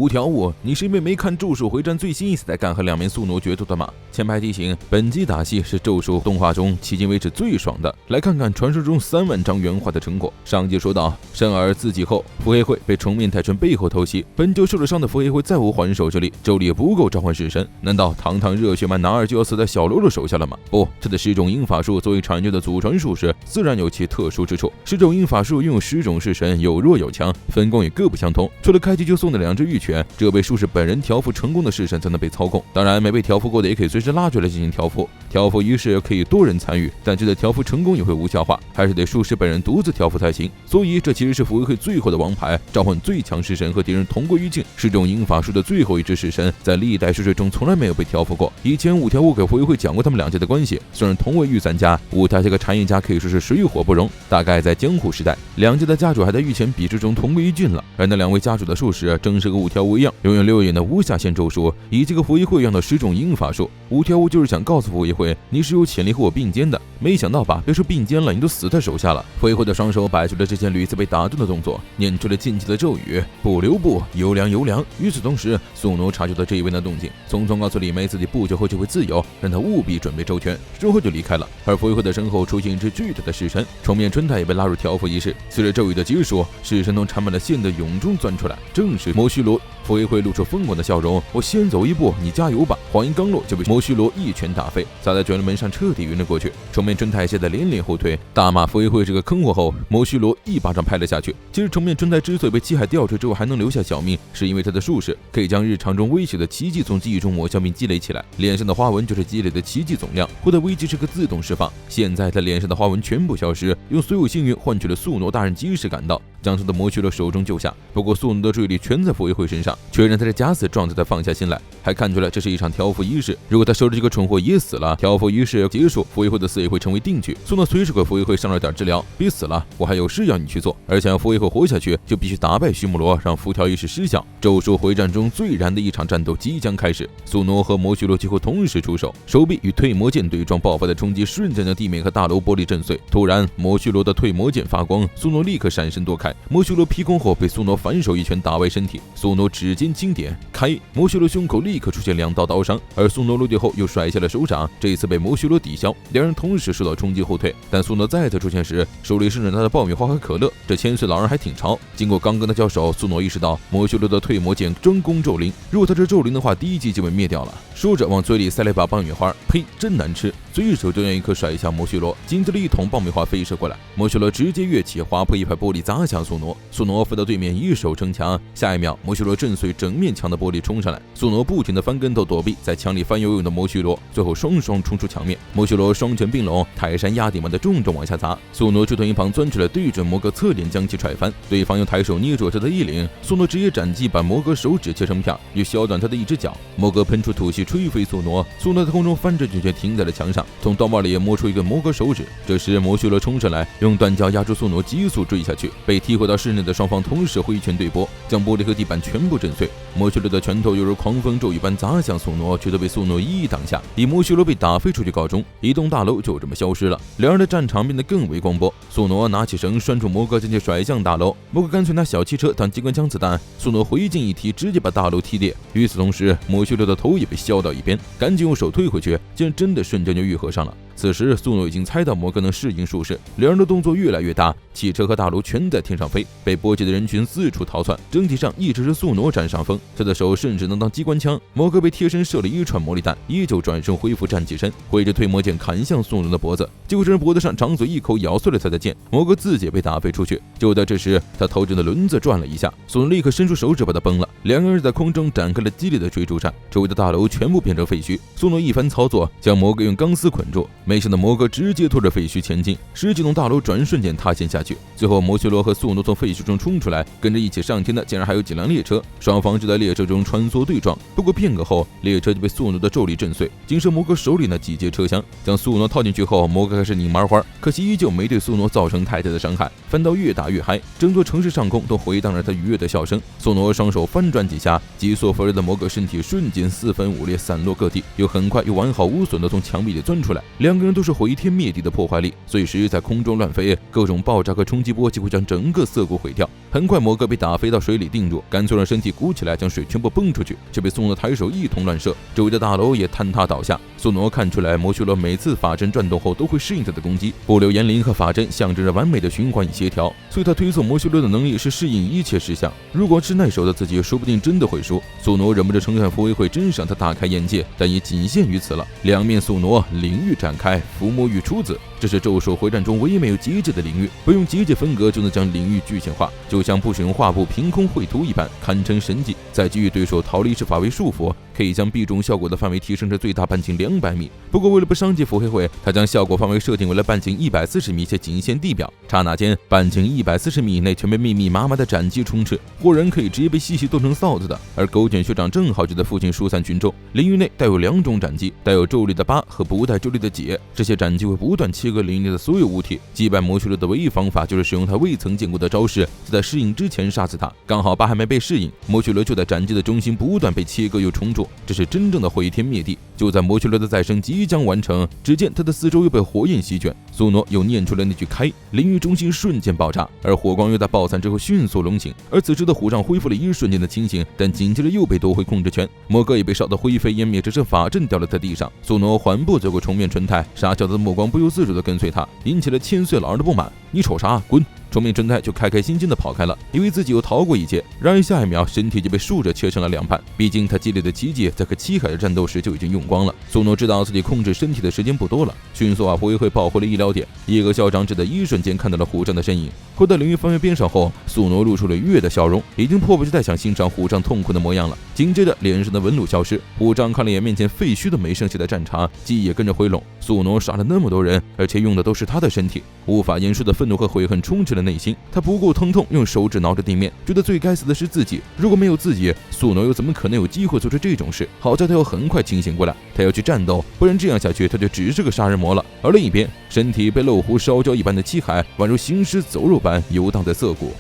五条悟，你是因为没看《咒术回战》最新一次才敢和2名宿傩决斗的吗？前排提醒，本集打戏是咒术动画中迄今为止最爽的。来看看传说中3万张原画的成果。上集说到，申儿自己后，伏黑会被重面太春背后偷袭，本就受了伤的伏黑会再无还手之力，咒力也不够召唤式神。难道堂堂热血漫男二就要死在小喽啰手下了吗？不，他的10种阴法术作为传究的祖传术士，自然有其特殊之处。10种阴法术拥有10种式神，有弱有强，分工也各不相同。除了开局就送的2只玉犬，只有被术士本人调服成功的式神才能被操控。当然，没被调服过的也可以随时拉出来进行调服。调服仪式可以多人参与，但觉得调服成功也会无效化，还是得术士本人独自调服才行。所以这其实是伏黑会最后的王牌，召唤最强式神和敌人同归于尽。10种阴法术的最后一只式神，在历代术士中从来没有被调服过。以前五条悟给伏黑会讲过他们2家的关系，虽然同为御三家，五条这个产业家可以说是水火不容。大概在江户时代，2家的家主还在御前比试中同归于尽了。而那2位家主的术士，正是和五条悟一样，拥有6眼的无下限咒术，以及和伏黑会一样的10种阴法术。五条悟就是想告诉伏黑会，你是有潜力和我并肩的。没想到吧，别说并肩了，你都死在手下了。伏黑会的双手摆出了之前屡次被打断的动作，念出了禁忌的咒语：不留步，优良优良。与此同时，宿傩察觉到这一边的动静，匆匆告诉李梅自己不久后就会自由，让他务必准备周全，之后就离开了。而伏黑会的身后出现一只巨大的式神，重面春太也被拉入调服仪式。随着咒语的结束，式神从缠满了线的蛹中钻出来，正是摩须罗。伏黑会露出疯狂的笑容，我先走一步，你加油吧。话音刚落，就被摩须罗一拳打飞，砸在卷帘门上，彻底晕了过去。重面春太吓得连连后退，大骂伏黑会是个坑货后，摩须罗一巴掌拍了下去。其实重面春太之所以被七海吊坠之后还能留下小命，是因为他的术士可以将日常中威胁的奇迹从记忆中抹消并积累起来，脸上的花纹就是积累的奇迹总量，获得危机时刻自动释放。现在他脸上的花纹全部消失，用所有幸运换取了宿傩大人及时赶到，将他的摩须罗手中救下。不过宿傩的注意力全在伏黑会身上，确认他是假死状态才放下心来，还看出来这是一场调服仪式。如果他收着这个蠢货也死了，调服仪式结束，伏黑会的死也会成为定局。宿傩随时给伏黑会上了点治疗，别死了，我还有事要你去做。而想要伏黑会活下去，就必须打败须木罗，让符条仪式失效。咒术回战中最燃的一场战斗即将开始，宿傩和摩须罗几乎同时出手，手臂与退魔剑对撞，爆发的冲击瞬间将地面和大楼玻璃震碎。突然，摩须罗的退魔剑发光，宿傩立刻闪身躲开，摩须罗劈空后被宿傩反手一拳打歪身体，宿傩指尖轻点开，摩须罗胸口立刻出现2道刀伤，而宿傩落地后又甩下了手掌，这一次被摩须罗抵消，2人同时受到冲击后退。但宿傩再次出现时，手里伸着他的爆米花和可乐，这千岁老人还挺潮。经过刚刚的交手，宿傩意识到摩须罗的退魔剑专攻咒灵，如果他是咒灵的话，第1击就被灭掉了。说着往嘴里塞了一把爆米花，呸，真难吃！随手就让一颗甩向摩须罗，紧接着一桶爆米花飞射过来，摩须罗直接跃起，划破一块玻璃砸向宿傩。宿傩飞到对面一手撑墙，下一秒摩须罗震碎整面墙的玻璃冲上来，宿傩不停的翻跟头躲避，在墙里翻游泳的摩须罗，最后双双冲出墙面。摩须罗双拳并拢，泰山压顶般的重重往下砸，宿傩就从一旁钻出来，对准摩哥侧脸将其踹翻，对方又抬手捏住他的衣领，宿傩直接斩击，把摩哥手指切成片，又削断他的一只脚。摩哥喷出吐息吹飞宿傩，宿傩在空中翻着卷却停在了墙上，从刀帽里也摸出一个摩哥手指。这时摩须罗冲上来，用断脚压住宿傩，急速追下去，被踢回到室内的双方同时挥拳对波，将玻璃和地板全部震碎。摩须罗的拳头犹如狂风骤雨般砸向宿傩，却都被宿傩一一挡下，以摩须罗被打飞出去告终。一栋大楼就这么消失了，2人的战场变得更为光波。宿傩拿起绳拴住摩哥，将其甩向大楼，摩哥干脆拿小汽车当机关枪子弹，宿傩回敬一踢，直接把大楼踢裂。与此同时，摩须罗的头也被削到一边，赶紧用手推回去，竟然真的瞬间就愈合上了。此时宿傩已经猜到摩哥能适应术士，2人的动作越来越大，汽车和大楼全在天上飞，被波及的人群四处逃窜。整体上一直是宿傩占上风，他的手甚至能当机关枪。摩哥被贴身射了一串魔力弹，依旧转身恢复站起身，挥着退魔剑砍向宿傩的脖子，结果这人脖子上长嘴一口咬碎了他的剑，摩哥自己也被打飞出去。就在这时，他头上的轮子转了一下，宿傩立刻伸出手指把他崩了，2个人在空中展开了激烈的追逐战，周围的大楼全部变成废墟。宿傩一番操作，将摩哥用钢丝捆住，没想到摩哥直接拖着废墟前进，10几栋大楼转瞬间塌陷下去。最后摩须罗和宿傩从废墟中冲出来，跟着一起上天的竟然还有几辆列车，双方就在列车中穿梭对撞。不过片刻后，列车就被宿傩的咒力震碎，仅剩摩哥手里那几节车厢。将宿傩套进去后，摩哥开始拧麻花，可惜依旧没对宿傩造成太大的伤害，反倒越打越嗨，整座城市上空都回荡着他愉悦的笑声。宿傩双手翻转几下，急速飞来的摩哥身体瞬间4分5裂，散落各地，又很快又完好无损的从墙壁里钻出来，2个个人都是毁天灭地的破坏力，随时在空中乱飞，各种爆炸和冲击波几乎将整个涩谷毁掉。很快摩哥被打飞到水里定住，干脆让身体鼓起来，将水全部崩出去，却被苏诺抬手一通乱射，周围的大楼也坍塌倒下。苏诺看出来魔修罗每次法阵转动后都会适应他的攻击，不留言灵和法阵象征着完美的循环与协调，所以他推测魔修罗的能力是适应一切事项。如果是耐手的自己，说不定真的会输。苏诺忍不住称赞福威会真是让他大开眼界，但也仅限于此了。两面宿傩，领域展开，伏魔域出子，这是咒术回战中唯一没有结界的领域，不用结界分隔就能将领域具象化，就像不使用画布凭空绘图一般，堪称神迹。再给予对手逃离之法为束缚，可以将必中效果的范围提升至最大半径200米。不过为了不伤及伏黑会，他将效果范围设定为了半径140米，且仅限地表。刹那间，半径140米以内全被密密麻麻的斩击充斥，活人可以直接被细细剁成臊子的。而狗卷学长正好就在附近疏散群众。领域内带有2种斩击，带有咒力的8和不带咒力的解。这些斩击会不断切割领域内的所有物体。击败魔修罗的唯一方法就是使用他未曾见过的招式，在适应之前杀死他。刚好8还没被适应，魔修罗就在斩击的中心不断被切割又重铸，这是真正的毁天灭地。就在魔修罗的再生即将完成，只见他的四周又被火焰席卷，苏诺又念出了那句开，领域中心瞬间爆炸，而火光又在爆散之后迅速隆起。而此时的虎杖恢复了一瞬间的清醒，但紧接着又被夺回控制权。摩哥也被烧得灰飞烟灭，只剩法阵掉了在地上。苏诺缓步走过重面纯太，傻笑的目光不由自主地跟随他，引起了千岁老儿的不满。你瞅啥？滚！重面纯太就开开心心地跑开了，以为自己又逃过一劫。然而下一秒，身体就被竖着切成了2半。毕竟他积累的奇迹在和七海的战斗时就已经用光了。苏诺知道自己控制身体的时间不多了，迅速把不会抱回了医疗点。叶哥校长只在一瞬间看到了虎杖的身影。回到领域范围边上后，苏诺露出了愉悦的笑容，已经迫不及待想欣赏虎杖痛苦的模样了。紧接着脸上的纹路消失，虎杖看了眼面前废墟的没剩下的战场，记忆也跟着回笼。苏诺杀了那么多人，而且用的都是他的身体，无法言说的愤怒和悔恨充斥了内心。他不顾疼痛，用手指挠着地面，觉得最该死的是自己。如果没有自己，苏诺又怎么可能有机会做出这种事？好在他要很快清醒过来，他要去战斗，不然这样下去他就只是个杀人魔了。而另一边，身体被漏壶烧焦一般的七海，宛如行尸走肉般游荡在涩谷。